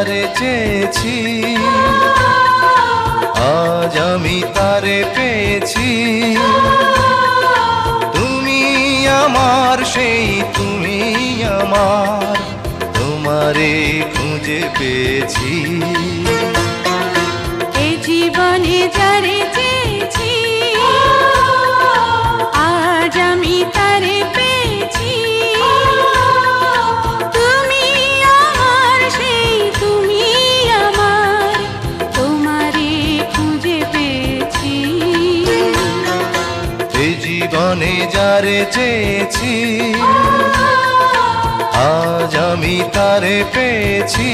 যারে চেয়েছি আজ আমি তারে পেয়েছি। তুমি আমার সেই তুমি আমার, তোমারে খুঁজে পেয়েছি। এ জীবনে যারে চেয়েছি আজ আমি তারে পেয়েছি। তুমি আমার সেই তুমি আমার, তোমারে খুঁজে পেয়েছি। এ জীবনে যারে চেয়েছি আজ আমি তারে পেয়েছি।